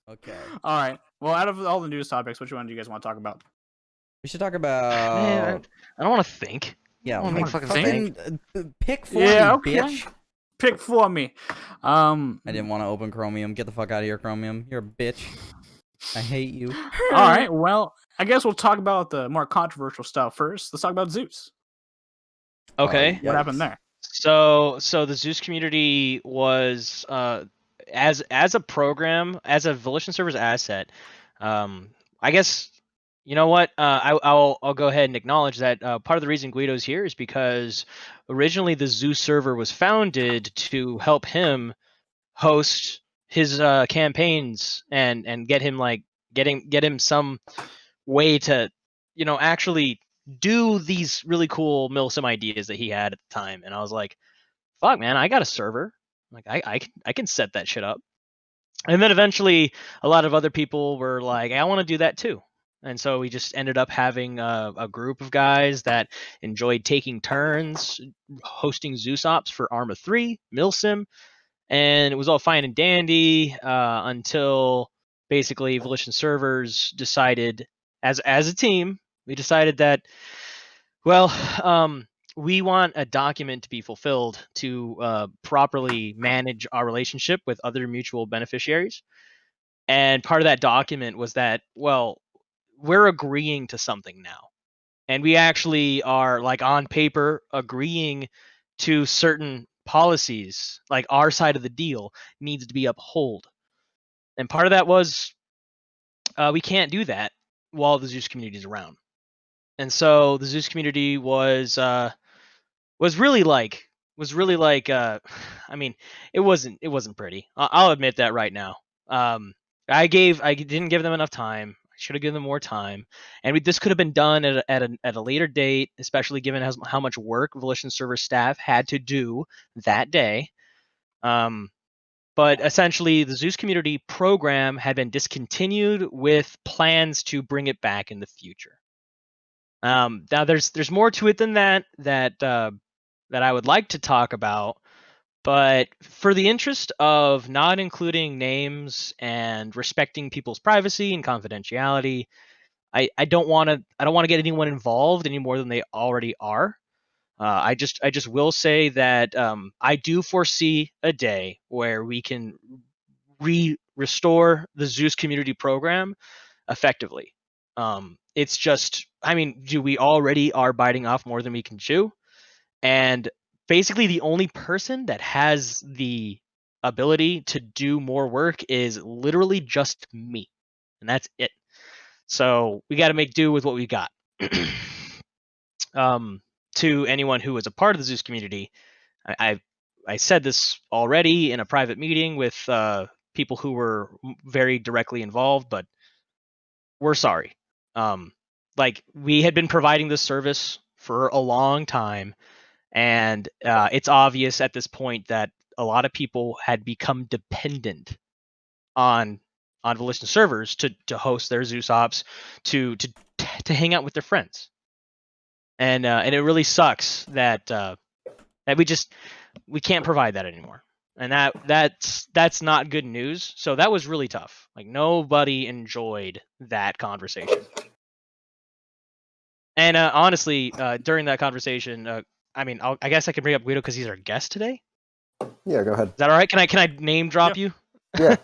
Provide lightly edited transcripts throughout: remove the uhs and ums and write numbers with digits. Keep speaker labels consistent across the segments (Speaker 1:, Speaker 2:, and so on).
Speaker 1: Okay.
Speaker 2: All right. Well, out of all the news topics, which one do you guys want to talk about?
Speaker 1: We should talk
Speaker 3: Man,
Speaker 1: about.
Speaker 3: I don't want to think.
Speaker 1: Yeah,
Speaker 3: I don't
Speaker 2: you
Speaker 3: want to
Speaker 2: wanna
Speaker 3: make fucking think.
Speaker 1: pick for
Speaker 2: Yeah,
Speaker 1: me,
Speaker 2: okay.
Speaker 1: bitch.
Speaker 2: Pick for me.
Speaker 1: I didn't want to open Chromium. Get the fuck out of here, Chromium. You're a bitch. I hate you.
Speaker 2: All right. Well, I guess we'll talk about the more controversial stuff first. Let's talk about Zeus.
Speaker 3: Okay.
Speaker 2: What happened there?
Speaker 3: So the Zeus community was as a program, as a Volition server's asset. I guess you know what? I'll go ahead and acknowledge that part of the reason Guido's here is because originally the Zeus server was founded to help him host his campaigns and get him get him some way to actually do these really cool milsim ideas that he had at the time. And I was like, fuck, man, I got a server. Like I can set that shit up. And then eventually a lot of other people were like, I want to do that too. And so we just ended up having a group of guys that enjoyed taking turns hosting Zeus Ops for Arma 3, Milsim, and it was all fine and dandy until basically Volition servers decided, as a team, we decided that, well, we want a document to be fulfilled to properly manage our relationship with other mutual beneficiaries. And part of that document was that, well, we're agreeing to something now. And we actually are, like, on paper agreeing to certain policies, like our side of the deal needs to be upheld. And part of that was we can't do that while the Zeus community is around. And so the Zeus community was really like I mean, it wasn't pretty. I'll admit that right now. I didn't give them enough time. I should have given them more time, and this could have been done at a later date, especially given how much work Volition server staff had to do that day. But essentially, the Zeus community program had been discontinued with plans to bring it back in the future. Now, there's more to it than that I would like to talk about, but for the interest of not including names and respecting people's privacy and confidentiality, I don't want to get anyone involved any more than they already are. I just will say that I do foresee a day where we can restore the Zeus community program effectively. It's just, I mean, we already are biting off more than we can chew, and basically the only person that has the ability to do more work is literally just me, and that's it. So we got to make do with what we got. To anyone who is a part of the Zeus community, I said this already in a private meeting with people who were very directly involved, but we're sorry. Like, we had been providing this service for a long time, and it's obvious at this point that a lot of people had become dependent on Volition servers to host their Zeus ops, to hang out with their friends, and it really sucks that we can't provide that anymore, and that's not good news. So that was really tough. Like, nobody enjoyed that conversation. And honestly, during that conversation, I mean, I guess I can bring up Guido because he's our guest today.
Speaker 4: Yeah, go ahead.
Speaker 3: Is that all right? Can I name drop you?
Speaker 4: Yeah.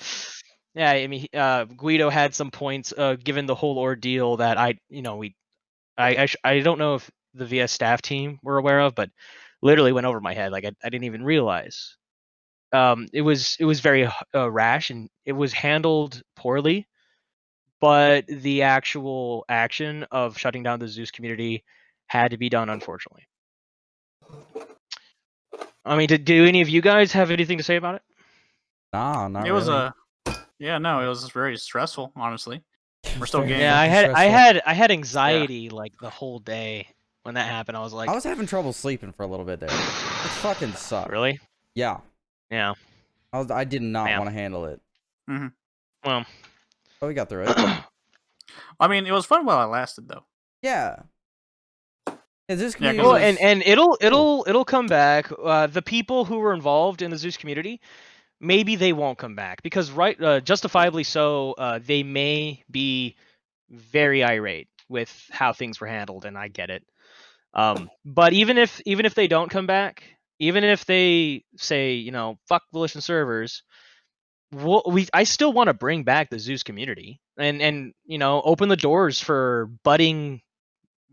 Speaker 3: Yeah, I mean, Guido had some points, given the whole ordeal that I don't know if the VS staff team were aware of, but literally went over my head. Like, I didn't even realize. It was very rash, and it was handled poorly. But the actual action of shutting down the Zeus community had to be done, unfortunately. I mean, do any of you guys have anything to say about it?
Speaker 1: Nah, not
Speaker 2: It
Speaker 1: really.
Speaker 2: was it was very stressful, honestly. We're still getting.
Speaker 3: Yeah, I had anxiety like the whole day when that happened. I was like,
Speaker 1: I was having trouble sleeping for a little bit there. It fucking sucked.
Speaker 3: Really?
Speaker 1: Yeah.
Speaker 3: Yeah.
Speaker 1: I did not
Speaker 3: Man.
Speaker 1: want to handle it.
Speaker 2: Mm-hmm.
Speaker 3: Well,
Speaker 1: but we got through it.
Speaker 2: I mean, it was fun while it lasted, though.
Speaker 1: Yeah. Is this
Speaker 2: Yeah,
Speaker 3: and it'll come back. The people who were involved in the Zeus community, maybe they won't come back because justifiably so, they may be very irate with how things were handled, and I get it. But even if they don't come back, even if they say fuck Volition servers, I still want to bring back the Zeus community and open the doors for budding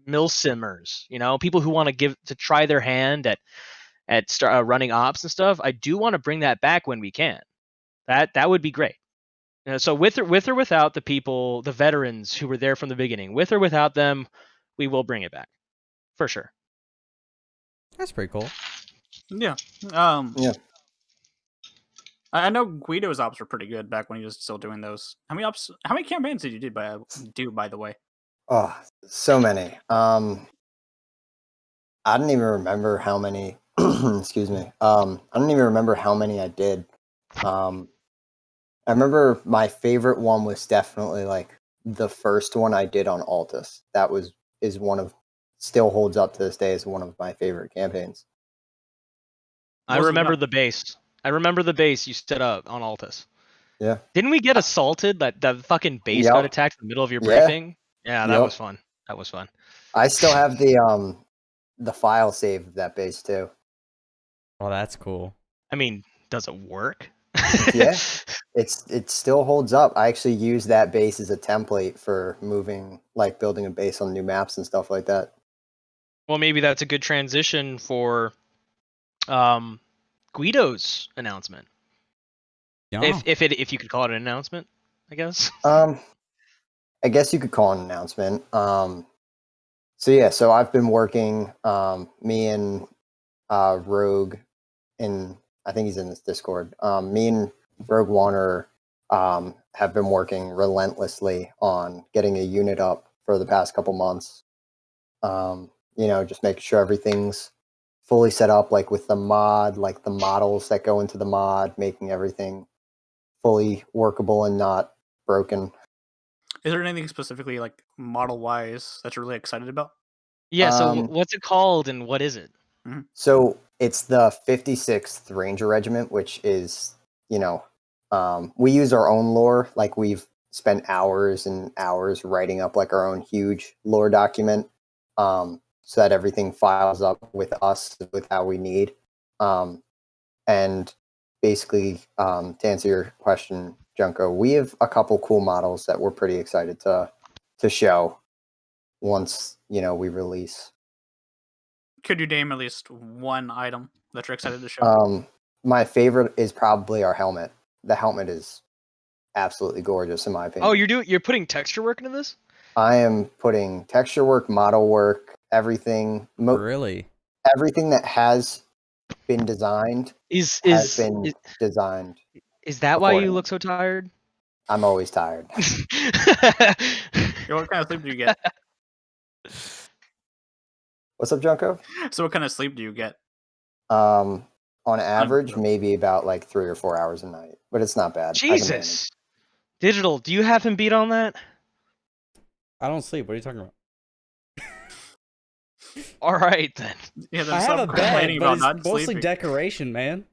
Speaker 3: milsimmers, people who want to try their hand at running ops and stuff. I do want to bring that back when we can. That would be great. So with or without the people, the veterans who were there from the beginning, with or without them, we will bring it back for sure.
Speaker 1: That's pretty cool.
Speaker 2: Yeah.
Speaker 4: Yeah.
Speaker 2: I know Guido's ops were pretty good back when he was still doing those. How many campaigns did you do by the way?
Speaker 4: Oh, so many. I don't even remember how many. Excuse me. I don't even remember how many I did. I remember my favorite one was definitely like the first one I did on Altus. That still holds up to this day as one of my favorite campaigns.
Speaker 3: I remember the base. I remember the base you set up on Altus.
Speaker 4: Yeah.
Speaker 3: Didn't we get assaulted? That the fucking base
Speaker 4: Yep.
Speaker 3: got attacked in the middle of your briefing? Yeah, that
Speaker 4: Yep.
Speaker 3: was fun. That was fun.
Speaker 4: I still have the file saved of that base too.
Speaker 1: Oh, that's cool.
Speaker 3: I mean, does it work?
Speaker 4: Yeah. It still holds up. I actually use that base as a template for building a base on new maps and stuff like that.
Speaker 3: Well, maybe that's a good transition for Guido's announcement.
Speaker 1: Yeah.
Speaker 3: If you could call it an announcement, I guess.
Speaker 4: I guess you could call it an announcement. So I've been working, me and Rogue, and I think he's in this Discord. Me and Rogue Warner have been working relentlessly on getting a unit up for the past couple months. Just making sure everything's fully set up, like with the mod, like the models that go into the mod, making everything fully workable and not broken.
Speaker 2: Is there anything specifically like model wise that you're really excited about?
Speaker 3: Yeah. So what's it called and what is it?
Speaker 4: So it's the 56th Ranger Regiment, which is, we use our own lore. Like we've spent hours and hours writing up like our own huge lore document, so that everything files up with us with how we need. And basically, to answer your question, Junko, we have a couple cool models that we're pretty excited to show once we release.
Speaker 2: Could you name at least one item that you're excited to show?
Speaker 4: My favorite is probably our helmet. The helmet is absolutely gorgeous in my opinion.
Speaker 3: Oh, you're putting texture work into this?
Speaker 4: I am putting texture work, model work, everything.
Speaker 1: Really?
Speaker 4: Everything that has been designed has been designed.
Speaker 3: Is that why you look so tired?
Speaker 4: I'm always tired.
Speaker 2: What kind of sleep do you get?
Speaker 4: What's up, Junko?
Speaker 2: So what kind of sleep do you get?
Speaker 4: On average, maybe about like 3 or 4 hours a night, but it's not bad.
Speaker 3: Jesus. Digital, do you have him beat on that?
Speaker 1: I don't sleep. What are you talking about?
Speaker 3: All right then.
Speaker 2: Yeah,
Speaker 1: I have a bed, but it's mostly decoration, man.